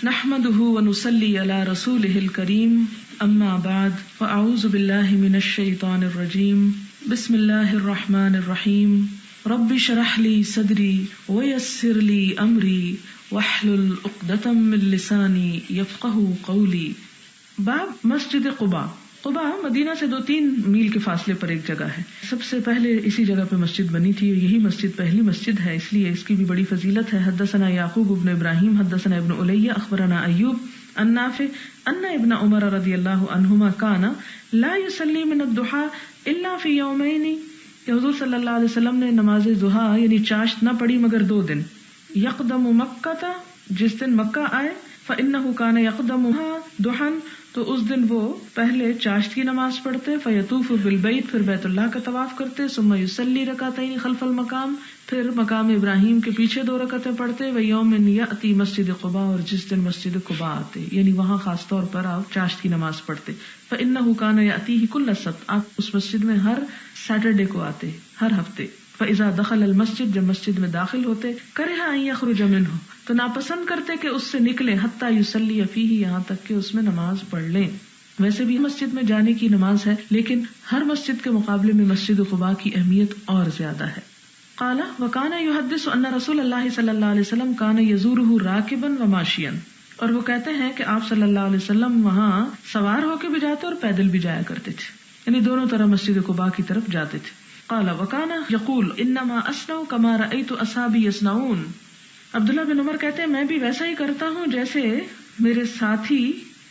نحمده ونصلي على رسوله الكريم اما بعد فاعوذ بالله من الشيطان الرجيم بسم الله الرحمن الرحيم رب اشرح لي صدري ويسر لي امري واحلل عقدة من لساني يفقهوا قولي۔ باب مسجد قباء۔ قباء مدینہ سے 2-3 میل کے فاصلے پر ایک جگہ ہے۔ سب سے پہلے اسی جگہ پہ مسجد بنی تھی، یہی مسجد پہلی مسجد ہے، اس لیے اس کی بھی بڑی فضیلت ہے۔ حدثنا یعقوب بن ابراہیم حدثنا ابن الیہ اخبرنا ایوب عن نافع ان ابن عمر رضی اللہ عنہما کان لا یصلی من الضحى الا فی یومین، کہ حضور صلی اللہ علیہ وسلم نے نماز ضحیٰ یعنی چاشت نہ پڑھی مگر 2 دن۔ یقدم مکہ، جس دن مکہ آئے، فإنه كان يقدمها ضحى، تو اس دن وہ پہلے چاشت کی نماز پڑھتے، فیطوف بالبیت، پھر بیت اللہ کا طواف کرتے، ثم یصلی رکعتین خلف المقام، پھر مقام ابراہیم کے پیچھے 2 رکعتیں پڑھتے، ویوم یأتی مسجد قباء، اور جس دن مسجد قباء آتے یعنی وہاں خاص طور پر آپ چاشت کی نماز پڑھتے۔ فإنه كان یأتیہ کل سبت، آپ اس مسجد میں ہر سیٹرڈے کو آتے، ہر ہفتے۔ فإذا دخل المسجد، جب مسجد میں داخل ہوتے، کرہ ان یخرج منہ، تو ناپسند کرتے کہ اس سے نکلے، حتی یصلی فیہ، یہاں تک کہ اس میں نماز پڑھ لیں۔ ویسے بھی مسجد میں جانے کی نماز ہے، لیکن ہر مسجد کے مقابلے میں مسجد قباء کی اہمیت اور زیادہ ہے۔ قال وکان یحدث ان رسول اللہ صلی اللہ علیہ وسلم کان یزورہ راکبا وماشیا، اور وہ کہتے ہیں کہ آپ صلی اللہ علیہ وسلم وہاں سوار ہو کے بھی جاتے اور پیدل بھی جایا کرتے تھے، یعنی دونوں طرح مسجد قباء کی طرف جاتے تھے۔ قال وکان یقول انما اصنع کما رأیت اصحابی یصنعون، عبداللہ بن عمر کہتے ہیں میں بھی ویسا ہی کرتا ہوں جیسے میرے ساتھی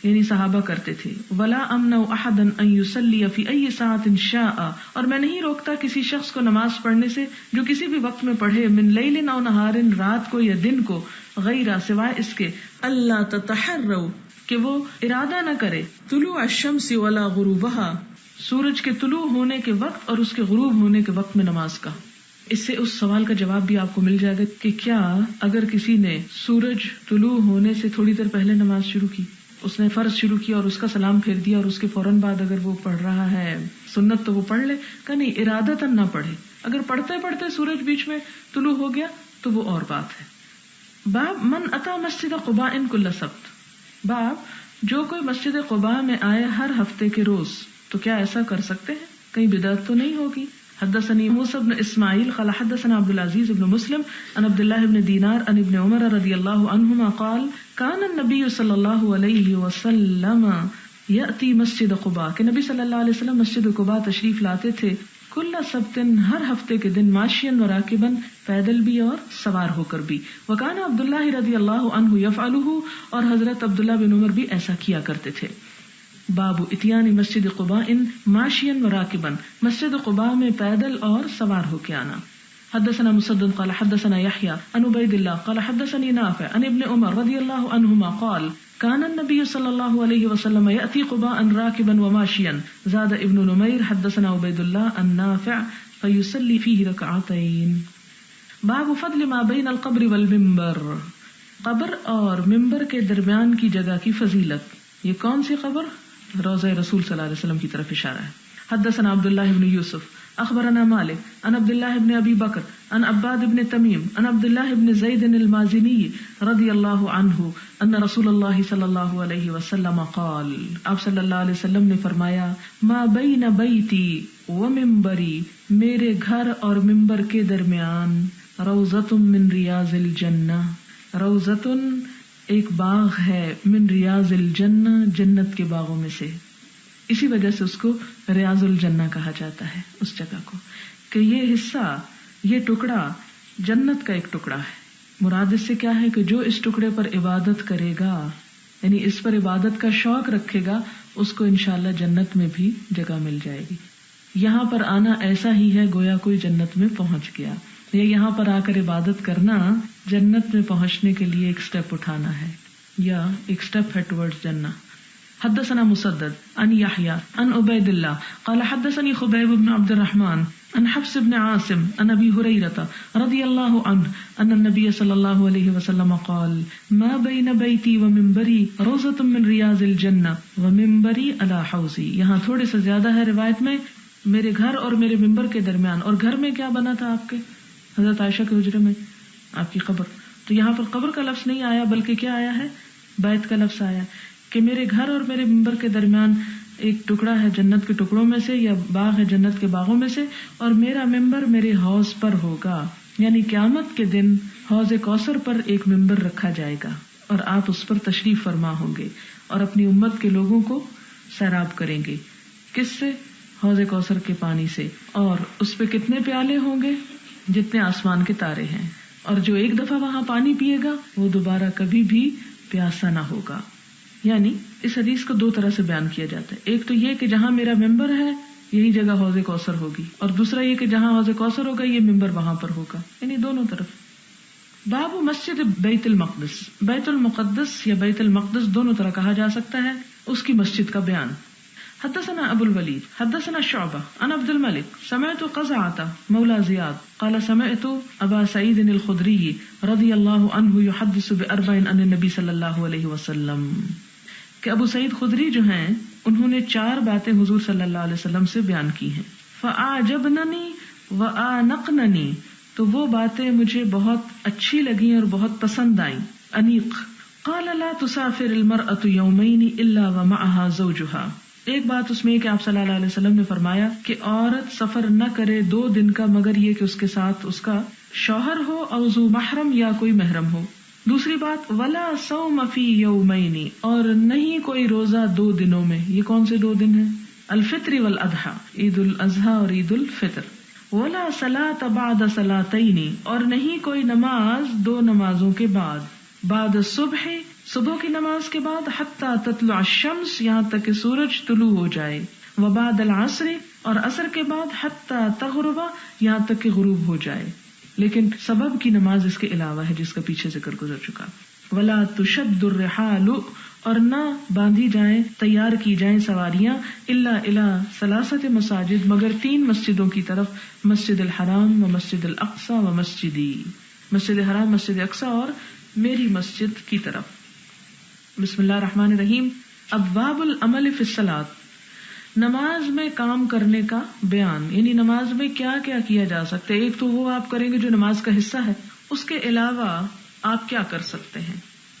یعنی صحابہ کرتے تھے۔ ولا امنع احدا ان یصلی فی ای ساعۃ شاء، اور میں نہیں روکتا کسی شخص کو نماز پڑھنے سے جو کسی بھی وقت میں پڑھے، من لیل او نہار، رات کو یا دن کو، غیر سوائے اس کے، اللہ تتحروا، کہ وہ ارادہ نہ کرے، طلوع الشمس ولا غروبها، سورج کے طلوع ہونے کے وقت اور اس کے غروب ہونے کے وقت میں نماز کا۔ اس سے اس سوال کا جواب بھی آپ کو مل جائے گا کہ کیا اگر کسی نے سورج طلوع ہونے سے تھوڑی دیر پہلے نماز شروع کی، اس نے فرض شروع کیا اور اس کا سلام پھیر دیا، اور اس کے فوراً بعد اگر وہ پڑھ رہا ہے سنت تو وہ پڑھ لے، کہ نہیں ارادتاً نہ پڑھے، اگر پڑھتے پڑھتے سورج بیچ میں طلوع ہو گیا تو وہ اور بات ہے۔ باب من اتا مسجد قباء کل سبت، باب جو کوئی مسجد قباء میں آئے ہر ہفتے کے روز، تو کیا ایسا کر سکتے ہیں؟ کہیں بدعت تو نہیں ہوگی؟ حدثني موسى بن اسماعيل قال حدثنا عبد العزيز بن مسلم عن عبد الله بن دينار عن ابن عمر رضي الله عنهما قال كان النبي صلى الله عليه وسلم يأتي مسجد قباء، کہ نبی صلی اللہ علیہ وسلم مسجد قباء تشریف لاتے تھے، کل سبت، ہر ہفتے کے دن، ماشیا وراکبا، پیدل بھی اور سوار ہو کر بھی، وكان عبد الله رضی اللہ عنہ يفعله، اور حضرت عبداللہ بن عمر بھی ایسا کیا کرتے تھے۔ باب اتیان مسجد قباء ماشیا وراکبا، مسجد قباء میں پیدل اور سوار ہو کے آنا۔ حدثنا مسدد قال حدثنا يحيى عن عبيد الله قال حدثني نافع عن ابن عمر رضي الله عنهما قال كان النبي صلى الله عليه وسلم يأتي قباء راكبا وماشيا، زاد ابن نمير حدثنا عبيد الله عن نافع فيصلي فيه ركعتين۔ باب فضل ما بين القبر والمنبر، قبر اور ممبر کے درمیان کی جگہ کی فضیلت۔ یہ کون سی قبر؟ روضہ رسول صلی اللہ علیہ وسلم کی طرف اشارہ ہے۔ حدثنا عبداللہ بن یوسف اخبرنا مالک عن عبداللہ بن ابی بکر عن عباد بن تمیم عن عبداللہ بن زید المازنی رضی اللہ عنہ ان رسول اللہ صلی اللہ علیہ وسلم قال، آپ صلی اللہ علیہ وسلم نے فرمایا، ما بین بیتی و ممبری، میرے گھر اور ممبر کے درمیان، روضۃ من ریاض الجنہ، روضۃ ایک باغ ہے، من ریاض الجنہ، جنت کے باغوں میں سے، اسی وجہ سے اس کو ریاض الجنہ کہا جاتا ہے اس جگہ کو، کہ یہ حصہ، یہ ٹکڑا جنت کا ایک ٹکڑا ہے۔ مراد اس سے کیا ہے کہ جو اس ٹکڑے پر عبادت کرے گا، یعنی اس پر عبادت کا شوق رکھے گا، اس کو انشاءاللہ جنت میں بھی جگہ مل جائے گی۔ یہاں پر آنا ایسا ہی ہے گویا کوئی جنت میں پہنچ گیا، یا یہاں پر آ کر عبادت کرنا جنت میں پہنچنے کے لیے ایک سٹیپ اٹھانا ہے، یا ایک سٹیپ ہے ٹورڈز جنہ۔ حدثنا مسدد عن يحيى عن عبيد الله قال حدثني خبيب بن عبد الرحمن عن حفص بن عاصم عن ابي هريره رضي الله عنه ان النبي صلى الله عليه وسلم قال ما بين بيتي ومنبري روضة من رياض الجنة ومنبري على حوضي۔ یہاں تھوڑے سے زیادہ ہے روایت میں، میرے گھر اور میرے منبر کے درمیان، اور گھر میں کیا بنا تھا آپ کے؟ حضرت عائشہ کے حجرے میں آپ کی قبر، تو یہاں پر قبر کا لفظ نہیں آیا بلکہ کیا آیا ہے؟ بیت کا لفظ آیا کہ میرے گھر اور میرے ممبر کے درمیان ایک ٹکڑا ہے جنت کے ٹکڑوں میں سے، یا باغ ہے جنت کے باغوں میں سے، اور میرا ممبر میرے حوض پر ہوگا، یعنی قیامت کے دن حوض کوثر پر ایک ممبر رکھا جائے گا اور آپ اس پر تشریف فرما ہوں گے اور اپنی امت کے لوگوں کو سیراب کریں گے۔ کس سے؟ حوض کوثر کے پانی سے، اور اس پہ کتنے پیالے ہوں گے؟ جتنے آسمان کے تارے ہیں، اور جو ایک دفعہ وہاں پانی پیے گا وہ دوبارہ کبھی بھی پیاسا نہ ہوگا۔ یعنی اس حدیث کو دو طرح سے بیان کیا جاتا ہے، ایک تو یہ کہ جہاں میرا ممبر ہے یہی جگہ حوض کوثر ہوگی، اور دوسرا یہ کہ جہاں حوض کوثر ہوگا یہ ممبر وہاں پر ہوگا، یعنی دونوں طرف۔ باب مسجد بیت المقدس، بیت المقدس یا بیت المقدس دونوں طرح کہا جا سکتا ہے، اس کی مسجد کا بیان۔ حدثنا ابو الولید حدثنا شعبہ عن عبد الملک سمعت قزعة مولى زیاد قال سمعت ابا سعید الخدری رضی اللہ عنہ يحدث باربع عن النبی صلی اللہ علیہ وسلم، کہ ابو سعید خدری جو ہیں انہوں نے 4 باتیں حضور صلی اللہ علیہ وسلم سے بیان کی ہیں۔ فاعجبننی وآنقننی، تو وہ باتیں مجھے بہت اچھی لگیں اور بہت پسند آئیں۔ انیق، قال لا تسافر المرأة یومین الا ومعها زوجها، ایک بات اس میں کہ آپ صلی اللہ علیہ وسلم نے فرمایا کہ عورت سفر نہ کرے 2 دن کا مگر یہ کہ اس کے ساتھ اس کا شوہر ہو او ذو محرم یا کوئی محرم ہو۔ دوسری بات ولا صوم فی یومین، اور نہیں کوئی روزہ 2 دنوں میں۔ یہ کون سے 2 دن ہیں؟ الفطر والاضحیٰ، عید الاضحیٰ اور عید الفطر۔ ولا صلاۃ بعد صلاتین، اور نہیں کوئی نماز 2 نمازوں کے بعد، بعد الصبح، صبح کی نماز کے بعد، حتی تطلع الشمس، یہاں تک کہ سورج طلوع ہو جائے، وبعد العصر، اور عصر کے بعد، حتی تغرب، یہاں تک کہ غروب ہو جائے۔ لیکن سبب کی نماز اس کے علاوہ ہے جس کا پیچھے ذکر گزر چکا۔ ولا تشد الرحال، اور نہ باندھی جائیں، تیار کی جائیں سواریاں، الا الی 3 مساجد، مگر 3 مسجدوں کی طرف، مسجد الحرام و مسجد الاقصی و مسجدی، مسجد حرام، مسجد اقصی اور میری مسجد کی طرف۔ بسم اللہ الرحمن الرحیم۔ ابواب العمل فی الصلاۃ، نماز میں کام کرنے کا بیان، یعنی نماز میں کیا کیا کیا جا سکتا ہے۔ ایک تو وہ آپ کریں گے جو نماز کا حصہ ہے، اس کے علاوہ آپ کیا کر سکتے ہیں۔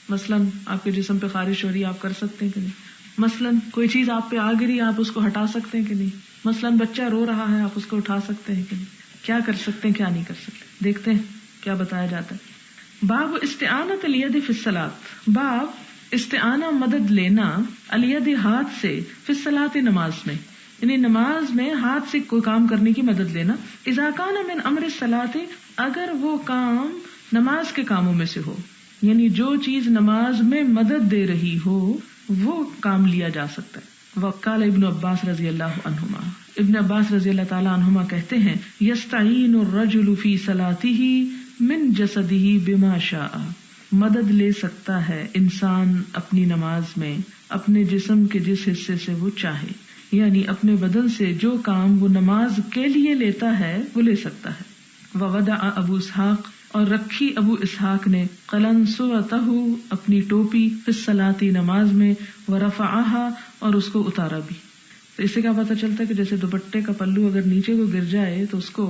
مثلا آپ کے جسم پہ خارش ہو رہی ہے، آپ کر سکتے ہیں کہ نہیں۔ مثلا کوئی چیز آپ پہ آ گری، آپ اس کو ہٹا سکتے ہیں کہ نہیں۔ مثلا بچہ رو رہا ہے، آپ اس کو اٹھا سکتے ہیں کہ نہیں۔ کیا کر سکتے ہیں، کیا نہیں کر سکتے، دیکھتے ہیں کیا بتایا جاتا ہے۔ باب استعانت الید فی الصلاۃ، باب استعانہ مدد لینا، الید ہاتھ سے، فی الصلاۃ نماز میں، یعنی نماز میں ہاتھ سے کوئی کام کرنے کی مدد لینا۔ اذا کان من امر الصلاۃ، اگر وہ کام نماز کے کاموں میں سے ہو، یعنی جو چیز نماز میں مدد دے رہی ہو وہ کام لیا جا سکتا ہے۔ وقال ابن عباس رضی اللہ عنہما، ابن عباس رضی اللہ تعالی عنہما کہتے ہیں، یستعین الرجل فی صلاتہ من جسدہ بما شاء، مدد لے سکتا ہے انسان اپنی نماز میں اپنے جسم کے جس حصے سے وہ چاہے، یعنی اپنے بدن سے جو کام وہ نماز کے لیے لیتا ہے وہ لے سکتا ہے۔ ووضع ابو اسحاق، اور رکھی ابو اسحاق نے، قلنسوتہ، اپنی ٹوپی، فی الصلاۃ نماز میں، ورفعها، اور اس کو اتارا بھی۔ تو اس سے کیا پتہ چلتا ہے کہ جیسے دوپٹے کا پلو اگر نیچے کو گر جائے تو اس کو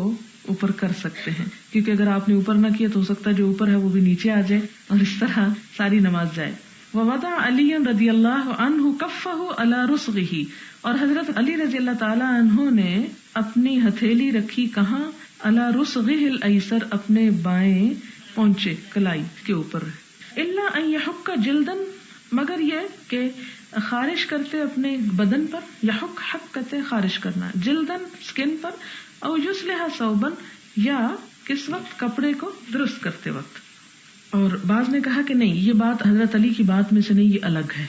اوپر کر سکتے ہیں، کیونکہ اگر آپ نے اوپر نہ کیا تو ہو سکتا ہے جو اوپر ہے وہ بھی نیچے آ جائے، اور اس طرح ساری نماز جائے۔ ووضع علی رضی اللہ عنہ کفہ علی رسغہ، اور حضرت علی رضی اللہ تعالی عنہ نے اپنی ہتھیلی رکھی کہاں؟ علی رسغہ الایسر، اپنے بائیں پونچے کلائی کے اوپر۔ الا ان یحک جلدن، مگر یہ کہ خارش کرتے اپنے بدن پر، یحک حق کرتے خارش کرنا، جلدن سکن پر، او یصلح ثوبا، یا کس وقت؟ کپڑے کو درست کرتے وقت۔ اور بعض نے کہا کہ نہیں، یہ بات حضرت علی کی بات میں سے نہیں، یہ الگ ہے۔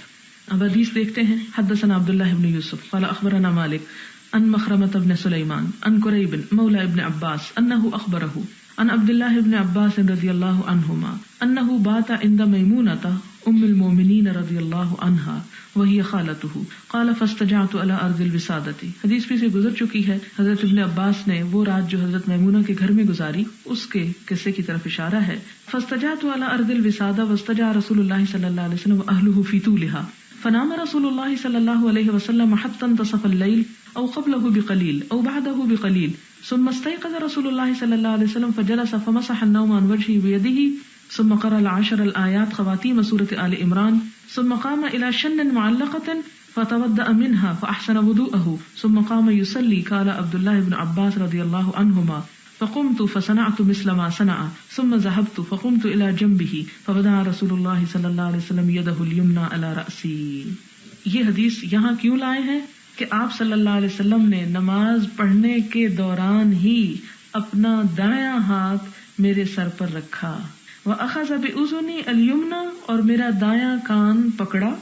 اب حدیث دیکھتے ہیں۔ حدثنا عبداللہ بن یوسف قال اخبرنا مالک عن مخرمة بن سلیمان عن قریب مولى ابن عباس انه اخبره عن عبد الله بن عباس رضی اللہ عنہما انه بات عند میمونة ام المؤمنین رضی اللہ عنہا وہی خالته قال فاستجعت على ارض الوسادة، حدیث بھی سے گزر چکی ہے۔ حضرت ابن عباس نے وہ رات جو حضرت میمونہ کے گھر میں گزاری اس کے قصے کی طرف اشارہ ہے۔ فاستجعت على ارض الوسادة واستجع رسول اللہ صلی اللہ علیہ وسلم واهله في طولها فنام رسول اللہ صلی اللہ علیہ وسلم حتى انتصف الليل او قبله بقلیل او بعده بقلیل ثم استيقظ رسول اللہ صلی اللہ علیہ وسلم فجلس فمسح النوم عن وجهه بيده ثم قرأ العشر الآيات خواتيم سورة آل عمران ثم قام إلى شن معلقة فتودأ منها فأحسن وضوءه ثم قام يصلي. قال عبد الله بن عباس رضي الله عنهما فقمت فصنعت مثل ما صنع ثم ذهبت فقمت إلى جنبه فوضع رسول الله صلى الله عليه وسلم يده اليمنى على رأسي. یہ حدیث یہاں کیوں لائے ہیں کہ آپ صلی اللہ علیہ وسلم نے نماز پڑھنے کے دوران ہی اپنا دایاں ہاتھ میرے سر پر رکھا. وَأَخَذَ بِأُذُنِي الْيُمْنَى اور میرا دایاں کان پکڑا.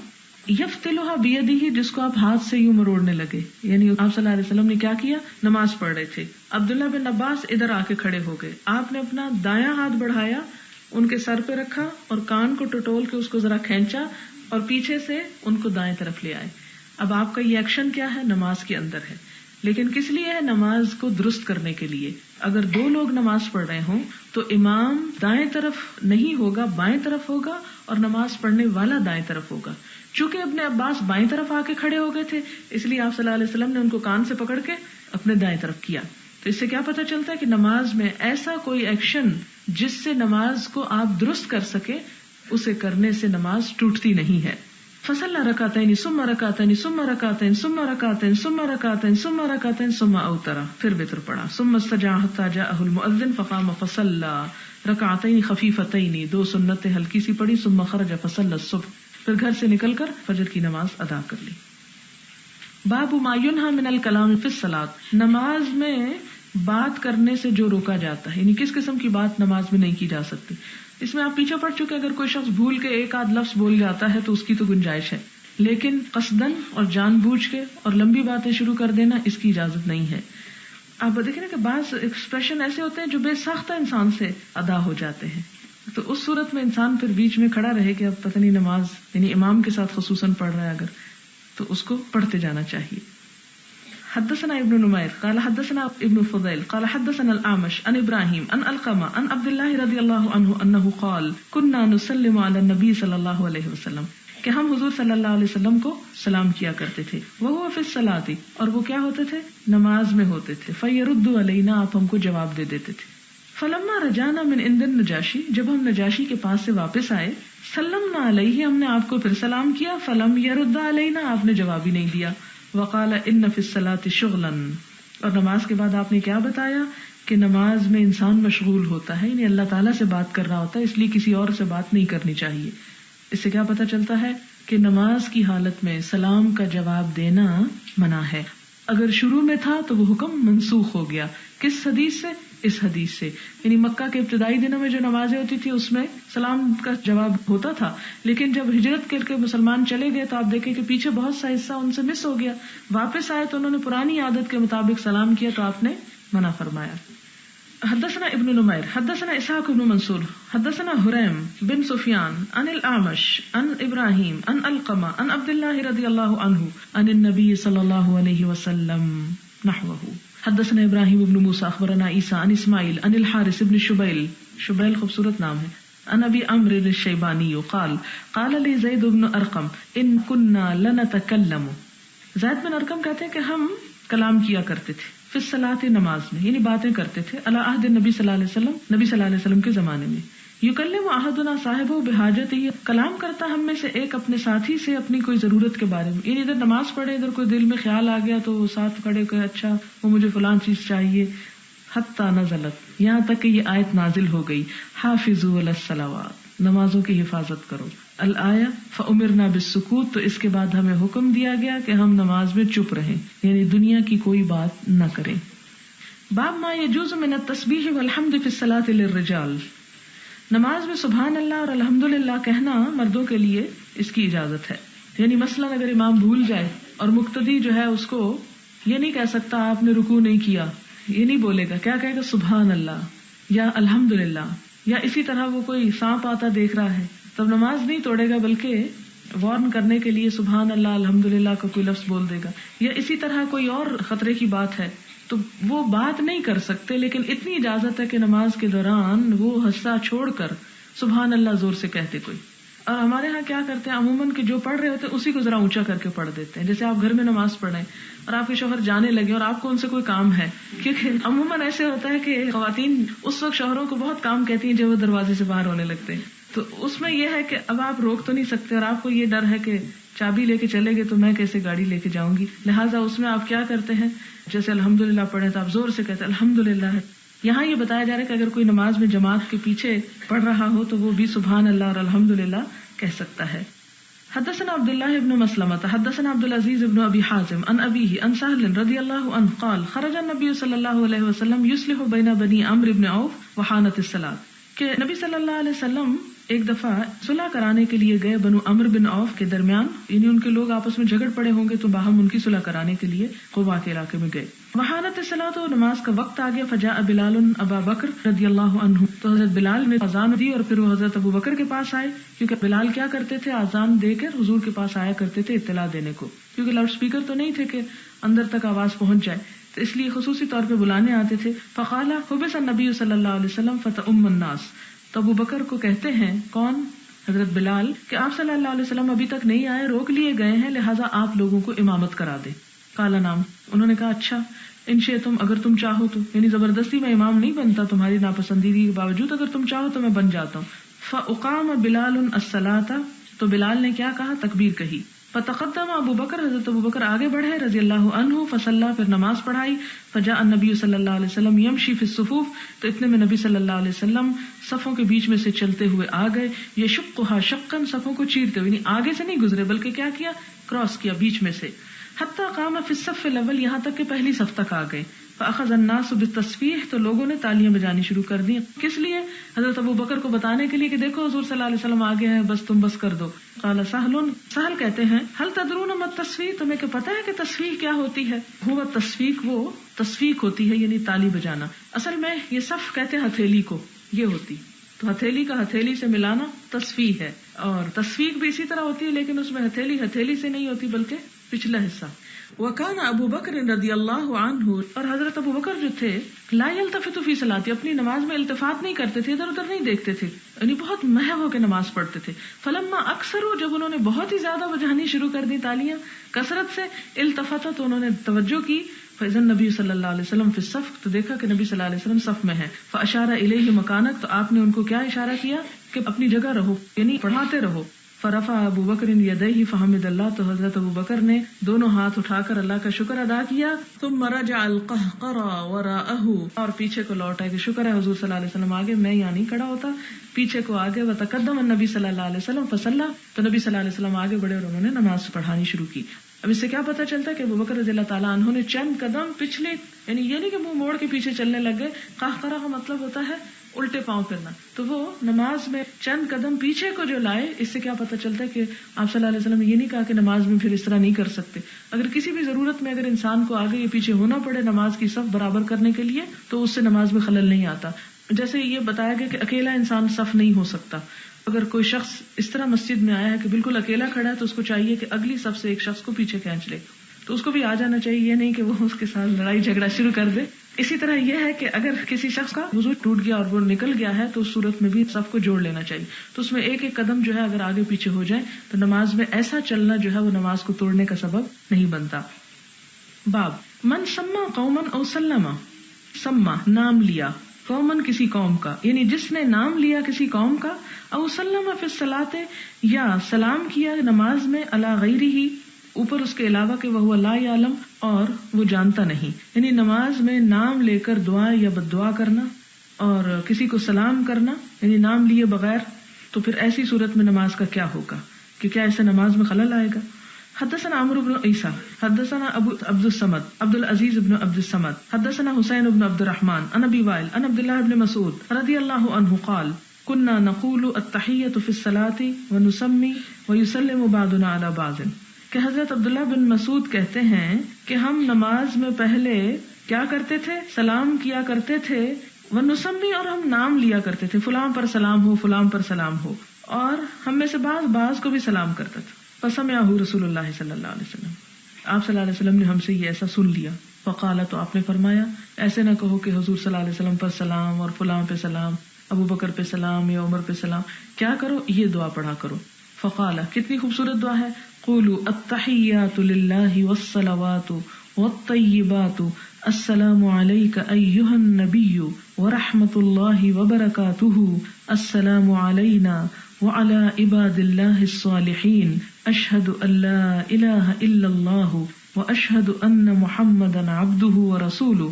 یفتلها بیدہ جس کو آپ ہاتھ سے یوں مروڑنے لگے. یعنی آپ صلی اللہ علیہ وسلم نے کیا کیا؟ نماز پڑھ رہے تھے. عبداللہ بن عباس ادھر آ کے کھڑے ہو گئے. آپ نے اپنا دایاں ہاتھ بڑھایا, ان کے سر پہ رکھا اور کان کو ٹٹول کے اس کو ذرا کھینچا اور پیچھے سے ان کو دائیں طرف لے آئے. اب آپ کا یہ ایکشن کیا ہے؟ نماز کے اندر ہے, لیکن کس لیے ہے؟ نماز کو درست کرنے کے لیے. اگر دو لوگ نماز پڑھ رہے ہوں تو امام دائیں طرف نہیں ہوگا, بائیں طرف ہوگا, اور نماز پڑھنے والا دائیں طرف ہوگا. چونکہ ابن عباس بائیں طرف آ کے کھڑے ہو گئے تھے, اس لیے آپ صلی اللہ علیہ وسلم نے ان کو کان سے پکڑ کے اپنے دائیں طرف کیا. تو اس سے کیا پتہ چلتا ہے کہ نماز میں ایسا کوئی ایکشن جس سے نماز کو آپ درست کر سکے, اسے کرنے سے نماز ٹوٹتی نہیں ہے. فصلى ركعتين ثم ركعتين ثم ركعتين ثم ركعتين ثم ركعتين ثم ركعتين ثم اوتر, پھر وتر پڑھا. ثم استجاع حتى جاءه المؤذن فقام فصلى ركعتين خفيفتين, دو سنتیں ہلکی سی پڑھی. ثم خرج فصلى الصبح, پھر گھر سے نکل کر فجر کی نماز ادا کر لی. باب ما ينهى من الكلام في الصلاة, نماز میں بات کرنے سے جو روکا جاتا ہے, یعنی کس قسم کی بات نماز میں نہیں کی جا سکتی. اس میں آپ پیچھے پڑ چکے. اگر کوئی شخص بھول کے ایک آدھ لفظ بول جاتا ہے تو اس کی تو گنجائش ہے, لیکن قصدن اور جان بوجھ کے اور لمبی باتیں شروع کر دینا, اس کی اجازت نہیں ہے. آپ دیکھیں نا کہ بعض ایکسپریشن ایسے ہوتے ہیں جو بے ساختہ انسان سے ادا ہو جاتے ہیں, تو اس صورت میں انسان پھر بیچ میں کھڑا رہے کہ اب پتہ نہیں نماز, یعنی امام کے ساتھ خصوصاً پڑھ رہا ہے اگر, تو اس کو پڑھتے جانا چاہیے. حدثنا ابن نمیر قال حدثنا ابن فضيل قال حدثنا الأعمش عن إبراهيم عن القمة عن عبد الله رضي الله عنه أنه قال كنا نسلم على النبي صلى الله عليه وسلم, کہ ہم حضور صلی اللہ علیہ وسلم کو سلام کیا کرتے تھے. وهو في الصلاة, اور وہ کیا ہوتے تھے؟ نماز میں ہوتے تھے. فيرد علينا, آپ ہم کو جواب دے دیتے تھے. فلما رجعنا من عند النجاشی, جب ہم نجاشی کے پاس سے واپس آئے, سلمنا علیہ, ہم نے آپ کو پھر سلام کیا. فلم يرد علينا, آپ نے جواب ہی نہیں دیا. وقال ان فی الصلاۃ شغلا, اور نماز کے بعد آپ نے کیا بتایا کہ نماز میں انسان مشغول ہوتا ہے, یعنی اللہ تعالیٰ سے بات کر رہا ہوتا ہے, اس لیے کسی اور سے بات نہیں کرنی چاہیے. اس سے کیا پتہ چلتا ہے کہ نماز کی حالت میں سلام کا جواب دینا منع ہے. اگر شروع میں تھا تو وہ حکم منسوخ ہو گیا. کس حدیث سے؟ اس حدیث سے. یعنی مکہ کے ابتدائی دنوں میں جو نمازیں ہوتی تھی اس میں سلام کا جواب ہوتا تھا, لیکن جب ہجرت کر کے مسلمان چلے گئے تو آپ دیکھیں کہ پیچھے بہت سا حصہ ان سے مس ہو گیا. واپس آئے تو انہوں نے پرانی عادت کے مطابق سلام کیا, تو آپ نے منع فرمایا. حدثنا ابن نمیر حدثنا اسحاق بن منصور حدثنا حریم بن سفیان عن الاعمش عن ابراہیم عن القمہ عن عبد اللہ رضی اللہ عنہ عن النبی صلی اللہ علیہ وسلم نحوہ. حدثنا ابراہیم بن موسیٰ اخبرنا عیسیٰ عن اسماعیل عن الحارث بن شبیل, شبیل خوبصورت نام ہے, عن ابی عمرو الشیبانی قال قال لی زید بن ارقم ان کننا لنتکلم. زید بن ارقم کہتے ہیں کہ ہم کلام کیا کرتے تھے فی الصلاۃ, نماز میں, یعنی باتیں کرتے تھے, علی عہد نبی صلی اللہ علیہ وسلم, نبی صلی اللہ علیہ وسلم کے زمانے میں. یکلم احدنا صاحبہ بحاجتہ, کلام کرتا ہم میں سے ایک اپنے ساتھی سے اپنی کوئی ضرورت کے بارے میں, یعنی ادھر نماز پڑھے, ادھر کوئی دل میں خیال آ گیا تو وہ ساتھ کھڑے کہ اچھا وہ مجھے فلان چیز چاہیے. حتی نزلت, یہاں تک کہ یہ آیت نازل ہو گئی, حافظوا علی الصلوات, نمازوں کی حفاظت کرو. الآیہ فأمرنا بالسکوت, تو اس کے بعد ہمیں حکم دیا گیا کہ ہم نماز میں چپ رہیں, یعنی دنیا کی کوئی بات نہ کریں. باب ما یجوز من التسبیح والحمد فی الصلاۃ للرجال, نماز میں سبحان اللہ اور الحمدللہ کہنا مردوں کے لیے اس کی اجازت ہے. یعنی مثلا اگر امام بھول جائے اور مقتدی جو ہے اس کو یہ نہیں کہہ سکتا آپ نے رکوع نہیں کیا, یہ نہیں بولے گا, کیا کہے گا؟ سبحان اللہ یا الحمدللہ. یا اسی طرح وہ کوئی سانپ آتا دیکھ رہا ہے تب نماز نہیں توڑے گا, بلکہ وارن کرنے کے لیے سبحان اللہ الحمدللہ کا کوئی لفظ بول دے گا. یا اسی طرح کوئی اور خطرے کی بات ہے تو وہ بات نہیں کر سکتے, لیکن اتنی اجازت ہے کہ نماز کے دوران وہ حصہ چھوڑ کر سبحان اللہ زور سے کہتے کوئی. اور ہمارے ہاں کیا کرتے ہیں عموماً کہ جو پڑھ رہے ہوتے ہیں اسی کو ذرا اونچا کر کے پڑھ دیتے ہیں. جیسے آپ گھر میں نماز پڑھیں اور آپ کے شوہر جانے لگے اور آپ کو ان سے کوئی کام ہے, کیونکہ عموماً ایسے ہوتا ہے کہ خواتین اس وقت شوہروں کو بہت کام کہتی ہیں جب وہ دروازے سے باہر ہونے لگتے ہیں. تو اس میں یہ ہے کہ اب آپ روک تو نہیں سکتے اور آپ کو یہ ڈر ہے کہ چابی لے کے چلے گئے تو میں کیسے گاڑی لے کے جاؤں گی. لہٰذا اس میں آپ کیا کرتے ہیں, جیسے الحمدللہ پڑھیں تو آپ زور سے کہتے ہیں الحمدللہ. یہاں یہ بتایا جا رہا ہے کہ اگر کوئی نماز میں جماعت کے پیچھے پڑھ رہا ہو تو وہ بھی سبحان اللہ اور الحمدللہ کہہ سکتا ہے. حدثنا عبد الله بن مسلمة حدثنا عبد العزيز بن ابي حازم عن ابيه عن سهل رضي الله عنه قال خرج النبي صلى الله عليه وسلم يصلح بين بني عمرو بن عوف وحانت الصلاة کہ نبی صلی اللہ علیہ وسلم ایک دفعہ صلح کرانے کے لیے گئے بنو عمرو بن عوف کے درمیان, یعنی ان کے لوگ آپس میں جھگڑ پڑے ہوں گے تو باہم ان کی صلح کرانے کے لیے قباء کے علاقے میں گئے. وحانت الصلاۃ, تو نماز کا وقت آ گیا. فجاء بلال ابا بکر رضی اللہ عنہ, تو حضرت بلال نے اذان دی اور پھر وہ حضرت ابو بکر کے پاس آئے, کیونکہ بلال کیا کرتے تھے اذان دے کر حضور کے پاس آیا کرتے تھے اطلاع دینے کو, کیونکہ لاؤڈ اسپیکر تو نہیں تھے کہ اندر تک آواز پہنچ جائے, تو اس لیے خصوصی طور پہ بلانے آتے تھے. فقال حبس النبی صلی اللہ علیہ وسلم فتؤم الناس, تو ابو بکر کو کہتے ہیں کون, حضرت بلال, کہ آپ صلی اللہ علیہ وسلم ابھی تک نہیں آئے, روک لیے گئے ہیں, لہٰذا آپ لوگوں کو امامت کرا دیں. کالا نام, انہوں نے کہا اچھا, ان شئتم, اگر تم چاہو تو, یعنی زبردستی میں امام نہیں بنتا تمہاری ناپسندیدگی کے باوجود, اگر تم چاہو تو میں بن جاتا ہوں. فاقام بلال الصلاۃ, تو بلال نے کیا کہا, تکبیر کہی. فتقدم ابو بکر, حضرت ابو بکر آگے بڑھے رضی اللہ عنہ, فصلی, پھر نماز پڑھائی. فجاء النبی صلی اللہ علیہ وسلم یمشی فی الصفوف, تو اتنے میں نبی صلی اللہ علیہ وسلم صفوں کے بیچ میں سے چلتے ہوئے آ گئے. یشقھا شقا, صفوں کو چیرتے ہوئے, یعنی آگے سے نہیں گزرے بلکہ کیا کیا, کراس کیا بیچ میں سے. حتی قام فی الصف الاول, یہاں تک کہ پہلی صف تک آ گئے. فاخذ الناس بالتصفیح, تو لوگوں نے تالیاں بجانی شروع کر دی. کس لیے, حضرت ابو بکر کو بتانے کے لیے کہ دیکھو حضور صلی اللہ علیہ وسلم آگے ہیں, بس تم بس کر دو. قال سہل, سہل کہتے ہیں هل تدرون ما التصفیح, تمہیں کہ پتہ ہے کہ تصفیح کیا ہوتی ہے. هو التصفیق, وہ تصفیق ہوتی ہے یعنی تالی بجانا. اصل میں یہ صف کہتے ہیں ہتھیلی کو, یہ ہوتی, تو ہتھیلی کا ہتھیلی سے ملانا تصفیح ہے. اور تصفیق بھی اسی طرح ہوتی ہے, لیکن اس میں ہتھیلی ہتھیلی سے نہیں ہوتی بلکہ پچھلا حصہ. وکان ابو بکر رضی اللہ عنہ, اور حضرت ابو بکر جو تھے, لا یلتفت فی صلاتی, اپنی نماز میں التفات نہیں کرتے تھے, ادھر ادھر نہیں دیکھتے تھے, یعنی بہت محو ہو کے نماز پڑھتے تھے. فلما اکثروا, جب انہوں نے بہت ہی زیادہ بجانی شروع کر دی تالیاں کثرت سے, التفت, تو انہوں نے توجہ کی. فاذا نبی صلی اللہ علیہ وسلم فی الصف, تو دیکھا کہ نبی صلی اللہ علیہ وسلم صف میں ہیں. فاشار الیہ مکانک, تو آپ نے ان کو کیا اشارہ کیا کہ اپنی جگہ رہو, یعنی پڑھاتے رہو. فرفع ابو بکر یدیہ فحمد اللہ, تو حضرت ابو بکر نے دونوں ہاتھ اٹھا کر اللہ کا شکر ادا کیا. ثم رجع القہقرى وراءہ, اور پیچھے کو لوٹ آئے کہ شکر ہے حضور صلی اللہ علیہ وسلم آگے, میں یہاں نہیں کھڑا ہوتا, پیچھے کو آگے. وتقدم النبی صلی اللہ علیہ وسلم فصلی, تو نبی صلی اللہ علیہ وسلم آگے بڑھے اور انہوں نے نماز پڑھانی شروع کی. اب اس سے کیا پتہ چلتا ہے کہ ابو بکر رضی اللہ تعالیٰ عنہ نے چند قدم پچھلے, یعنی یہ نہیں کہ منہ موڑ کے پیچھے چلنے لگ گئے, قہقرہ کا مطلب ہوتا ہے الٹے پاؤں پھرنا, تو وہ نماز میں چند قدم پیچھے کو جو لائے, اس سے کیا پتہ چلتا ہے کہ آپ صلی اللہ علیہ وسلم نے یہ نہیں کہا کہ نماز میں پھر اس طرح نہیں کر سکتے. اگر کسی بھی ضرورت میں اگر انسان کو آگے یا پیچھے ہونا پڑے نماز کی صف برابر کرنے کے لیے, تو اس سے نماز میں خلل نہیں آتا. جیسے یہ بتایا گیا کہ اکیلا انسان صف نہیں ہو سکتا. اگر کوئی شخص اس طرح مسجد میں آیا ہے کہ بالکل اکیلا کھڑا ہے, تو اس کو چاہیے کہ اگلی صف سے ایک شخص کو پیچھے کھینچ لے, تو اس کو بھی آ جانا چاہیے, یہ نہیں کہ وہ اس کے ساتھ لڑائی جھگڑا شروع کر دے. اسی طرح یہ ہے کہ اگر کسی شخص کا وضو ٹوٹ گیا اور وہ نکل گیا ہے, تو اس صورت میں بھی صف کو جوڑ لینا چاہیے. تو اس میں ایک ایک قدم جو ہے اگر آگے پیچھے ہو جائے تو نماز میں ایسا چلنا جو ہے وہ نماز کو توڑنے کا سبب نہیں بنتا. باب من سما قومن او سلم, سما نام لیا, قومن کسی قوم کا, یعنی جس نے نام لیا کسی قوم کا, او سلم فی الصلاۃ, یا سلام کیا نماز میں, علی غیرہ, اوپر اس کے علاوہ کہ وہ لا یعلم, اور وہ جانتا نہیں. یعنی نماز میں نام لے کر دعا یا بد دعا کرنا اور کسی کو سلام کرنا, یعنی نام لیے بغیر, تو پھر ایسی صورت میں نماز کا کیا ہوگا, کہ کیا ایسے نماز میں خلل آئے گا. حدثنا عمرو بن عیسیٰ حدثنا ابو عبد الصمد عبد العزیز بن عبد الصمد حدثنا حسین بن عبد الرحمن عن ابی وائل عن عبد اللہ بن مسعود رضی اللہ عنہ قال كنا نقول التحیۃ فی الصلاۃ ونسمی ویسلم بعضنا علی بعض, کہ حضرت عبداللہ بن مسعود کہتے ہیں کہ ہم نماز میں پہلے کیا کرتے تھے, سلام کیا کرتے تھے, ونسمی, اور ہم نام لیا کرتے تھے, فلاں پر سلام ہو, فلاں پر سلام ہو, اور ہم میں سے بعض کو بھی سلام کرتا تھا. فسمعہ رسول اللہ صلی اللہ علیہ وسلم, آپ صلی اللہ علیہ وسلم نے ہم سے یہ ایسا سن لیا. فقال, تو آپ نے فرمایا, ایسے نہ کہو کہ حضور صلی اللہ علیہ وسلم پر سلام اور فلاں پہ سلام, ابو بکر پہ سلام یا عمر پہ سلام, کیا کرو, یہ دعا پڑھا کرو. فقال، کتنی خوبصورت دعا ہے، قولوا التحیات للہ والصلوات والطیبات السلام علیک ایہا النبی ورحمۃ اللہ وبرکاتہ السلام علینا وعلی عباد اللہ الصالحین اشہد ان لا الہ الا اللہ واشہد ان محمدا عبدہ ورسولہ.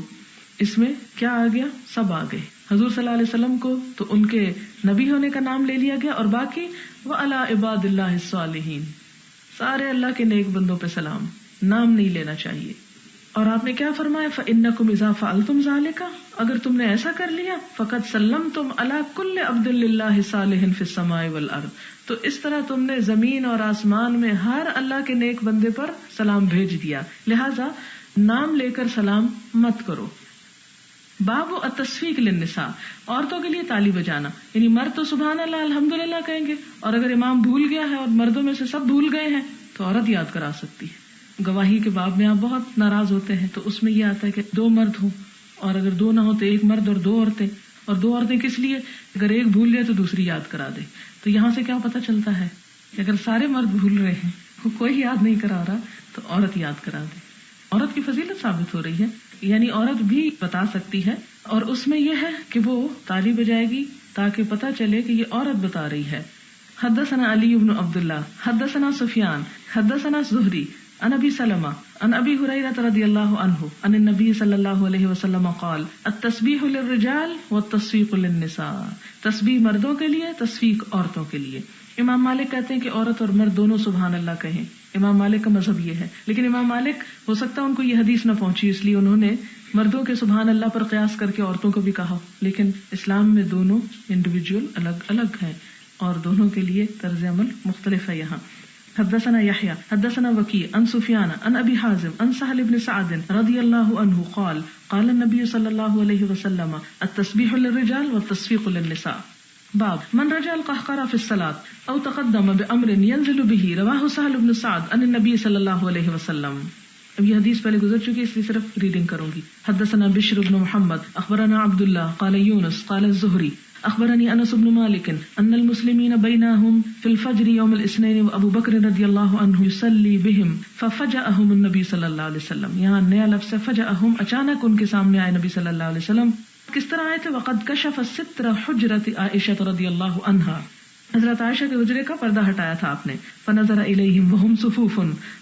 اس میں کیا آ گیا؟ سب آ گئے. حضور صلی اللہ علیہ وسلم کو تو ان کے نبی ہونے کا نام لے لیا گیا، اور باقی وعلی عباد اللہ الصالحین، سارے اللہ کے نیک بندوں پہ سلام، نام نہیں لینا چاہیے. اور آپ نے کیا فرمایا؟ فَإِنَّكُمْ إِذَا فَعَلْتُمْ ذَلِكَ، اگر تم نے ایسا کر لیا، فَقَدْ سَلَّمْتُمْ عَلَى كُلِّ عَبْدٍ لِلَّهِ صَالِحٍ فِي السَّمَاءِ وَالْأَرْضِ، تو اس طرح تم نے زمین اور آسمان میں ہر اللہ کے نیک بندے پر سلام بھیج دیا. لہذا نام لے کر سلام مت کرو. باب التصفیق للنساء، عورتوں کے لیے تالی بجانا، یعنی مرد تو سبحان اللہ الحمدللہ کہیں گے، اور اگر امام بھول گیا ہے اور مردوں میں سے سب بھول گئے ہیں تو عورت یاد کرا سکتی ہے. گواہی کے باب میں آپ بہت ناراض ہوتے ہیں، تو اس میں یہ آتا ہے کہ 2 مرد ہوں، اور اگر 2 نہ ہو تو 1 مرد اور 2 عورتیں. اور 2 عورتیں کس لیے؟ اگر ایک بھول جائے تو دوسری یاد کرا دے. تو یہاں سے کیا پتہ چلتا ہے کہ اگر سارے مرد بھول رہے ہیں، کوئی یاد نہیں کرا رہا، تو عورت یاد کرا دے. عورت کی فضیلت ثابت ہو رہی ہے، یعنی عورت بھی بتا سکتی ہے، اور اس میں یہ ہے کہ وہ تالی بجائے گی تاکہ پتہ چلے کہ یہ عورت بتا رہی ہے. حدثنا علی بن عبداللہ حدثنا سفیان حدثنا زہری عن ابی سلمہ عن ابی ہریرہ رضی اللہ عنہ عن النبی صلی اللہ علیہ وسلم قال التسبیح للرجال والتصفیق للنساء، تسبیح مردوں کے لیے، تصفیق عورتوں کے لیے. امام مالک کہتے ہیں کہ عورت اور مرد دونوں سبحان اللہ کہیں. امام مالک کا مذہب یہ ہے، لیکن امام مالک ہو سکتا ہے ان کو یہ حدیث نہ پہنچی، اس لیے انہوں نے مردوں کے سبحان اللہ پر قیاس کر کے عورتوں کو بھی کہا. لیکن اسلام میں دونوں انڈیویجول الگ الگ ہیں، اور دونوں کے لیے طرز عمل مختلف ہے. یہاں حدثنا يحيى حدثنا وكيع عن سفيان عن ابي حازم عن سهل بن سعد رضي الله عنه قال قال النبي صلى الله عليه وسلم التسبيح للرجال والتصفيق للنساء. باب من رجع القهقرة في الصلاة او تقدم بامر ينزل به، رواه سهل بن سعد عن النبي صلى الله عليه وسلم. اب یہ حدیث پہلے گزر چکی ہے، اس لیے صرف ریڈنگ کروں گی. حدثنا بشر بن محمد اخبرنا عبد الله قال يونس قال الزهري اخبرني انس بن مالك ان المسلمين بينهم في الفجر يوم الاثنين وابو بكر رضي الله عنه يصلي بهم ففجأهم النبي صلی اللہ علیہ وسلم. یہاں نیا لفظ ہے فجأهم، اچانک ان کے سامنے آئے نبی صلی اللہ علیہ وسلم. کس طرح آئے تھے؟ وقد كشف الستر حجرة عائشة رضی اللہ عنها، حضرت عائشہ کے حجرے کا پردہ ہٹایا تھا آپ نے. فنظر الیہم وهم صفوف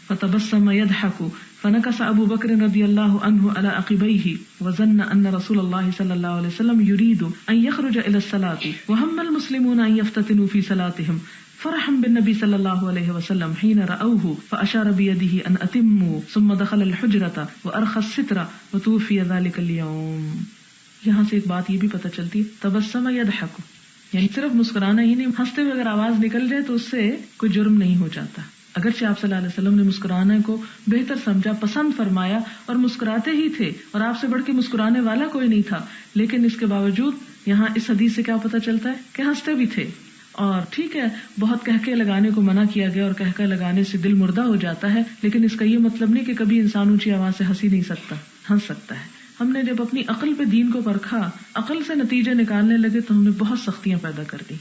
فتبسم يضحك فنكس ابو بکر رضی اللہ عنہ على عقبیہ وظن ان رسول اللہ صلی اللہ علیہ وسلم يريد ان يخرج الى الصلاة وهم المسلمون ان يفتتنوا في صلاتهم فرحا بالنبي صلی اللہ علیہ وسلم حين رأوه فاشار بيده ان اتموا ثم دخل الحجرة وارخى الستر وتوفي ذلك اليوم. یہاں سے ایک بات یہ بھی پتہ چلتی ہے، تبسم يضحك، یعنی صرف مسکرانا ہی نہیں، ہنستے ہوئے اگر آواز نکل جائے تو اس سے کوئی جرم نہیں ہو جاتا. اگرچہ آپ صلی اللہ علیہ وسلم نے مسکرانے کو بہتر سمجھا، پسند فرمایا، اور مسکراتے ہی تھے، اور آپ سے بڑھ کے مسکرانے والا کوئی نہیں تھا، لیکن اس کے باوجود یہاں اس حدیث سے کیا پتہ چلتا ہے کہ ہنستے بھی تھے. اور ٹھیک ہے، بہت کہکے لگانے کو منع کیا گیا، اور کہکے لگانے سے دل مردہ ہو جاتا ہے، لیکن اس کا یہ مطلب نہیں کہ کبھی انسان اونچی آواز سے ہنس ہی نہیں سکتا، ہنس سکتا ہے. ہم نے جب اپنی عقل پہ دین کو پرکھا، عقل سے نتیجے نکالنے لگے، تو ہم نے بہت سختیاں پیدا کر دی.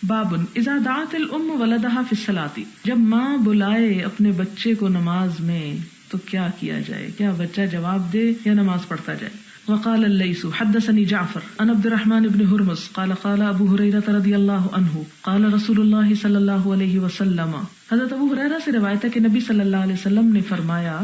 بابن اذا دعت الام ولدها في الصلاة، جب ماں بلائے اپنے بچے کو نماز میں تو کیا کیا جائے؟ کیا بچہ جواب دے یا نماز پڑھتا جائے؟ وقال الليث حدثني جعفر عن عبد الرحمن بن هرمز قال قال ابو هريرة رضی اللہ عنہ قال رسول اللہ صلی اللہ علیہ وسلم. حضرت ابو ہریرہ سے روایت ہے کہ نبی صلی اللہ علیہ وسلم نے فرمایا،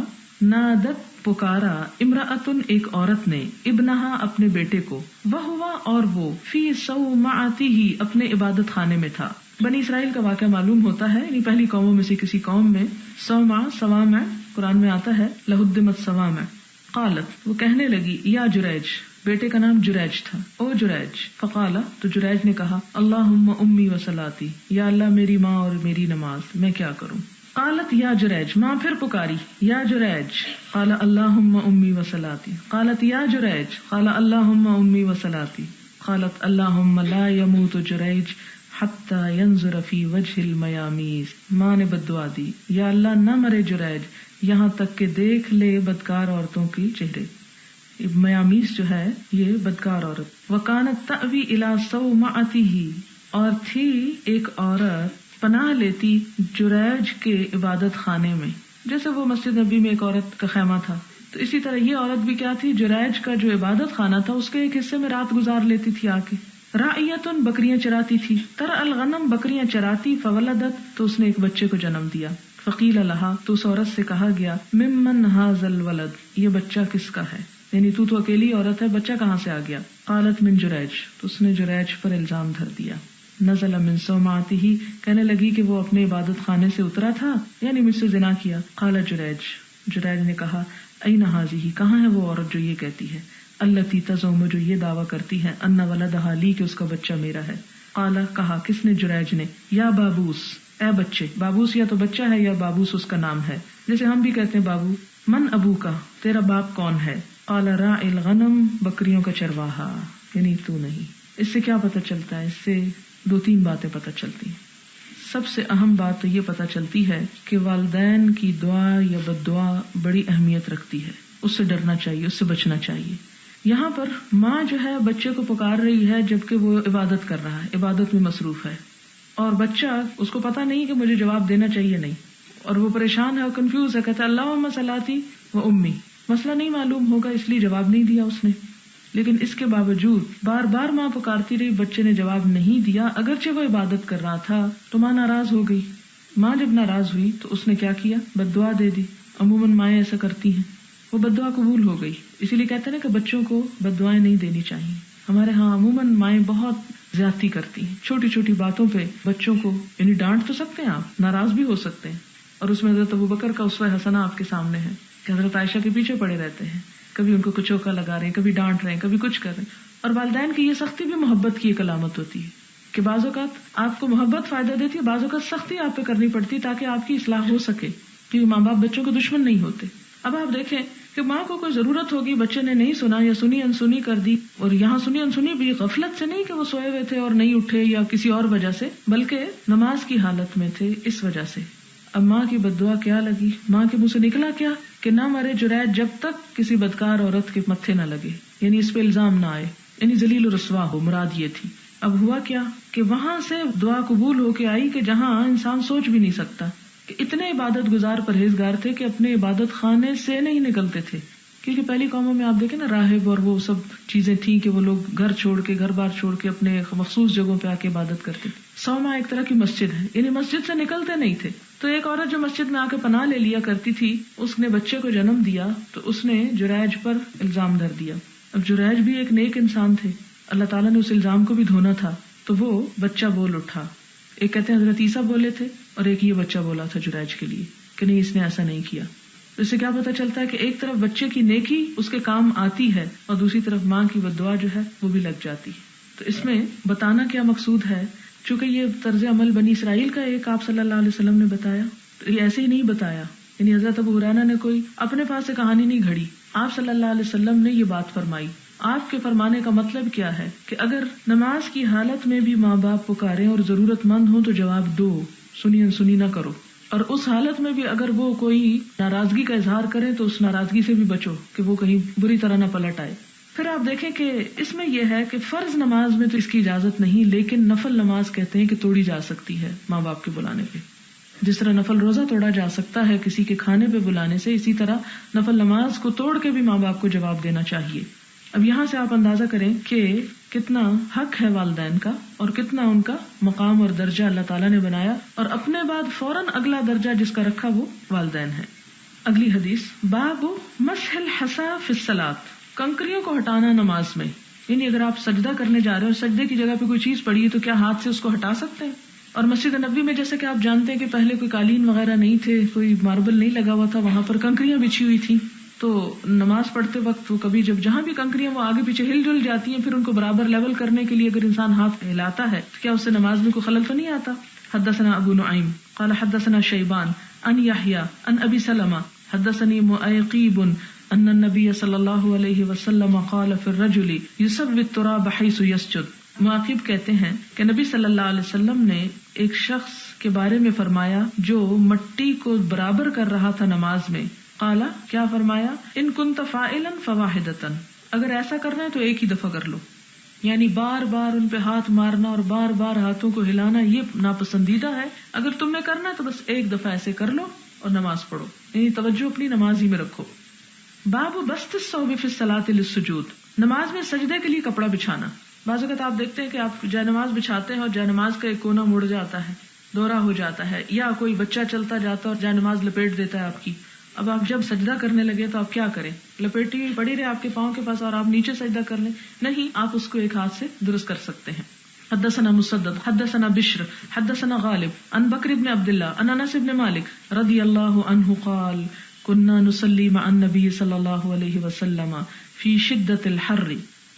نادت پکارا، امرأتن ایک عورت نے، ابنہا اپنے بیٹے کو، وہوا اور وہ، فی صومعتہ اپنے عبادت خانے میں تھا. بنی اسرائیل کا واقعہ معلوم ہوتا ہے، یعنی پہلی قوموں میں سے کسی قوم میں صومع صوامع قرآن میں آتا ہے، لہدمت صوامع. قالت، وہ کہنے لگی، یا جریج، بیٹے کا نام جریج تھا، او جریج. فقال، تو جریج نے کہا، اللہم امی و صلاتی، یا اللہ میری ماں اور میری نماز، میں کیا کروں؟ قالت یا جریج، ماں پھر پکاری، یا جریج. قال اللہم امی و صلاتی. قالت یا جریج. قال اللہم امی و صلاتی. قالت اللہم لا یموت جریج حتی ینظر فی وجہ المیامیز. ماں نے بددعا دی، یا اللہ نہ مرے جریج یہاں تک کہ دیکھ لے بدکار عورتوں کی چہرے. میامیز جو ہے یہ بدکار عورت. وکانت تأوی الی صومعتہ، اور تھی ایک عورت پناہ لیتی جریج کے عبادت خانے میں. جیسے وہ مسجد نبی میں ایک عورت کا خیمہ تھا، تو اسی طرح یہ عورت بھی کیا تھی، جریج کا جو عبادت خانہ تھا اس کے ایک حصے میں رات گزار لیتی تھی آ کے. راعیتن بکریاں چراتی تھی، ترعى الغنم بکریاں چراتی، فولدت تو اس نے ایک بچے کو جنم دیا. فقیل لها تو اس عورت سے کہا گیا، ممن هذا الولد یہ بچہ کس کا ہے، یعنی تو اکیلی عورت ہے، بچہ کہاں سے آ گیا. قالت من جریج تو اس نے جریج پر الزام دھر دیا. نزل من صومعته کہنے لگی کہ وہ اپنے عبادت خانے سے اترا تھا، یعنی مجھ سے زنا کیا. قال جریج نے کہا، این هذه کہاں ہے وہ عورت جو یہ کہتی ہے، التی تزعم جو یہ دعویٰ کرتی ہے، ان ولدها لی کہ اس کا بچہ میرا ہے. قال کہا، کس نے، جریج نے، یا بابوس اے بچے. بابوس یا تو بچہ ہے یا بابوس اس کا نام ہے، جیسے ہم بھی کہتے ہیں بابو. من ابو کا تیرا باپ کون ہے. قال راعی الغنم بکریوں کا چرواہا، یعنی تو نہیں. اس سے کیا پتہ چلتا ہے، اس سے 2-3 باتیں پتہ چلتی ہیں. سب سے اہم بات تو یہ پتہ چلتی ہے کہ والدین کی دعا یا بد دعا بڑی اہمیت رکھتی ہے، اس سے ڈرنا چاہیے، اس سے بچنا چاہیے. یہاں پر ماں جو ہے بچے کو پکار رہی ہے جبکہ وہ عبادت کر رہا ہے، عبادت میں مصروف ہے، اور بچہ اس کو پتا نہیں کہ مجھے جواب دینا چاہیے نہیں، اور وہ پریشان ہے اور کنفیوز ہے، کہتا ہے اللہم صلاتی و امی. مسئلہ نہیں معلوم ہوگا اس لیے جواب نہیں دیا اس نے. لیکن اس کے باوجود بار بار ماں پکارتی رہی، بچے نے جواب نہیں دیا، اگرچہ وہ عبادت کر رہا تھا. تو ماں ناراض ہو گئی. ماں جب ناراض ہوئی تو اس نے کیا کیا، بد دعا دے دی. عموماً مائیں ایسا کرتی ہیں، وہ بد دعا قبول ہو گئی. اسی لیے کہتے ہیں نا کہ بچوں کو بد دعائیں نہیں دینی چاہیے. ہمارے ہاں عموماً مائیں بہت زیادتی کرتی ہیں، چھوٹی چھوٹی باتوں پہ بچوں کو، یعنی ڈانٹ تو سکتے ہیں آپ، ناراض بھی ہو سکتے ہیں. اور اس میں حضرت ابوبکر کا اسوہ حسنہ آپ کے سامنے ہے کہ حضرت عائشہ کے پیچھے پڑے رہتے ہیں، کبھی ان کو کچھ چوکا لگا رہے ہیں، کبھی ڈانٹ رہے ہیں، کبھی کچھ کر رہے ہیں. اور والدین کی یہ سختی بھی محبت کی ایک علامت ہوتی ہے کہ بعض اوقات آپ کو محبت فائدہ دیتی ہے، بعض اوقات سختی آپ پہ کرنی پڑتی ہے تاکہ آپ کی اصلاح ہو سکے، کیونکہ ماں باپ بچوں کے دشمن نہیں ہوتے. اب آپ دیکھیں کہ ماں کو کوئی ضرورت ہوگی، بچے نے نہیں سنا یا سنی انسنی کر دی، اور یہاں سنی انسنی بھی غفلت سے نہیں کہ وہ سوئے ہوئے تھے اور نہیں اٹھے یا کسی اور وجہ سے، بلکہ نماز کی حالت میں تھے اس وجہ سے. اب ماں کی بد دعا کیا لگی، ماں کے منہ سے نکلا کیا کہ نہ مرے جریج جب تک کسی بدکار عورت کے متھے نہ لگے، یعنی اس پہ الزام نہ آئے، یعنی ذلیل و رسوا ہو، مراد یہ تھی. اب ہوا کیا کہ وہاں سے دعا قبول ہو کے آئی کہ جہاں انسان سوچ بھی نہیں سکتا، کہ اتنے عبادت گزار پرہیزگار تھے کہ اپنے عبادت خانے سے نہیں نکلتے تھے. کیونکہ پہلی قوموں میں آپ دیکھیں نا، راہب اور وہ سب چیزیں تھیں کہ وہ لوگ گھر چھوڑ کے، گھر بار چھوڑ کے اپنے مخصوص جگہوں پہ آ کے عبادت کرتے تھے. سوما ایک طرح کی مسجد ہے، یعنی مسجد سے نکلتے نہیں تھے. تو ایک عورت جو مسجد میں آ کے پناہ لے لیا کرتی تھی، اس نے بچے کو جنم دیا تو اس نے جریج پر الزام دھر دیا. اب جریج بھی ایک نیک انسان تھے، اللہ تعالیٰ نے اس الزام کو بھی دھونا تھا، تو وہ بچہ بول اٹھا. ایک کہتے ہیں حضرت عیسیٰ بولے تھے اور ایک یہ بچہ بولا تھا جریج کے لیے کہ نہیں، اس نے ایسا نہیں کیا. اس سے کیا پتہ چلتا ہے کہ ایک طرف بچے کی نیکی اس کے کام آتی ہے اور دوسری طرف ماں کی بد دعا جو ہے وہ بھی لگ جاتی ہے. تو اس میں بتانا کیا مقصود ہے، چونکہ یہ طرز عمل بنی اسرائیل کا ایک آپ صلی اللہ علیہ وسلم نے بتایا، تو یہ ایسے ہی نہیں بتایا، یعنی حضرت ابو ہریرہ نے کوئی اپنے پاس سے کہانی نہیں گھڑی، آپ صلی اللہ علیہ وسلم نے یہ بات فرمائی. آپ کے فرمانے کا مطلب کیا ہے کہ اگر نماز کی حالت میں بھی ماں باپ پکاریں اور ضرورت مند ہوں تو جواب دو، سنی انسنی نہ کرو. اور اس حالت میں بھی اگر وہ کوئی ناراضگی کا اظہار کرے تو اس ناراضگی سے بھی بچو کہ وہ کہیں بری طرح نہ پلٹ آئے. پھر آپ دیکھیں کہ اس میں یہ ہے کہ فرض نماز میں تو اس کی اجازت نہیں، لیکن نفل نماز کہتے ہیں کہ توڑی جا سکتی ہے ماں باپ کے بلانے پہ. جس طرح نفل روزہ توڑا جا سکتا ہے کسی کے کھانے پہ بلانے سے، اسی طرح نفل نماز کو توڑ کے بھی ماں باپ کو جواب دینا چاہیے. اب یہاں سے آپ اندازہ کریں کہ کتنا حق ہے والدین کا اور کتنا ان کا مقام اور درجہ اللہ تعالیٰ نے بنایا، اور اپنے بعد فوراً اگلا درجہ جس کا رکھا وہ والدین ہے. اگلی حدیث، باب مسح الحصى فی الصلاۃ، کنکریوں کو ہٹانا نماز میں. یعنی اگر آپ سجدہ کرنے جا رہے ہیں اور سجدے کی جگہ پہ کوئی چیز پڑی ہے تو کیا ہاتھ سے اس کو ہٹا سکتے ہیں؟ اور مسجد نبوی میں جیسے کہ آپ جانتے ہیں کہ پہلے کوئی قالین وغیرہ نہیں تھے، کوئی ماربل نہیں لگا ہوا تھا، وہاں پر کنکریاں بچھی ہوئی تھیں. تو نماز پڑھتے وقت وہ کبھی جب جہاں بھی کنکریاں وہ آگے پیچھے ہل جل جاتی ہیں، پھر ان کو برابر لیول کرنے کے لیے اگر انسان ہاتھ ہلاتا ہے تو کیا اس سے نماز میں کوئی خلل تو نہیں آتا؟ حدثنا ابو نعیم قال حدثنا شیبان ان یحییٰ ان ابی سلمہ حدثنی معیقیب ان النبی صلی اللہ علیہ وسلم قال فی الرجل یسوی التراب حیث یسجد. معیقیب کہتے ہیں کہ نبی صلی اللہ علیہ وسلم نے ایک شخص کے بارے میں فرمایا جو مٹی کو برابر کر رہا تھا نماز میں. قالا، کیا فرمایا؟ ان کنت فاعلا فواحدۃ، اگر ایسا کرنا ہے تو ایک ہی دفعہ کر لو. یعنی بار بار ان پہ ہاتھ مارنا اور بار بار ہاتھوں کو ہلانا یہ ناپسندیدہ ہے. اگر تم نے کرنا ہے تو بس ایک دفعہ ایسے کر لو اور نماز پڑھو، یعنی توجہ اپنی نماز ہی میں رکھو. باب بسط الثوب فی الصلاۃ للسجود، نماز میں سجدے کے لیے کپڑا بچھانا. بعض اوقات آپ دیکھتے ہیں کہ آپ جائے نماز بچھاتے ہیں اور جائے نماز کا ایک کونا مڑ جاتا ہے، دورہ ہو جاتا ہے، یا کوئی بچہ چلتا جاتا ہے اور جائے نماز لپیٹ دیتا ہے آپ کی. اب آپ جب سجدہ کرنے لگے تو آپ کیا کریں؟ لپیٹی ہوئی پڑی رہے آپ کے پاؤں کے پاس اور آپ نیچے سجدہ کر لیں؟ نہیں، آپ اس کو ایک ہاتھ سے درست کر سکتے ہیں. حدثنا مسدد حدثنا بشر حدثنا غالب عن بکر بن عبد اللہ عن انس بن مالک رضی اللہ عنہ قال كنا نصلي مع النبي صلی اللہ علیہ وسلم فی شدت الحر،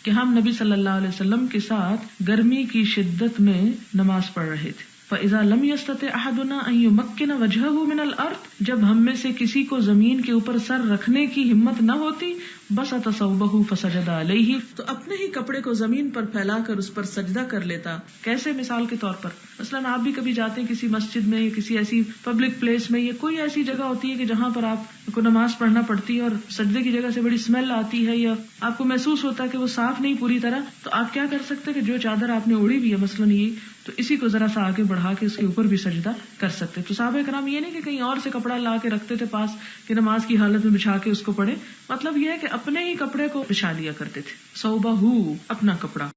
کہ ہم نبی صلی اللہ علیہ وسلم کے ساتھ گرمی کی شدت میں نماز پڑھ رہے تھے. فَإِذَا لَمْ يَسْتَطِعْ أَحَدُنَا أَن يُمَكِّنَ وَجْهَهُ مِنَ الْأَرْضِ، جب ہم میں سے کسی کو زمین کے اوپر سر رکھنے کی ہمت نہ ہوتی، بَسَطَ ثَوْبَهُ فَسَجَدَ عَلَيْهِ، تو اپنے ہی کپڑے کو زمین پر پھیلا کر اس پر سجدہ کر لیتا. کیسے؟ مثال کے طور پر مثلاً آپ بھی کبھی جاتے ہیں کسی مسجد میں یا کسی ایسی پبلک پلیس میں یا کوئی ایسی جگہ ہوتی ہے کہ جہاں پر آپ کو نماز پڑھنا پڑتی ہے اور سجدے کی جگہ سے بڑی اسمیل آتی ہے یا آپ کو محسوس ہوتا ہے کہ وہ صاف نہیں پوری طرح، تو آپ کیا کر سکتے ہیں کہ جو چادر آپ نے اوڑھی ہوئی ہے مثلاً یہ، تو اسی کو ذرا سا آگے بڑھا کے اس کے اوپر بھی سجدہ کر سکتے. تو صحابہ کرام یہ نہیں کہ کہیں اور سے کپڑا لا کے رکھتے تھے پاس کہ نماز کی حالت میں بچھا کے اس کو پڑھے، مطلب یہ ہے کہ اپنے ہی کپڑے کو بچھا لیا کرتے تھے. صوبہ اپنا کپڑا.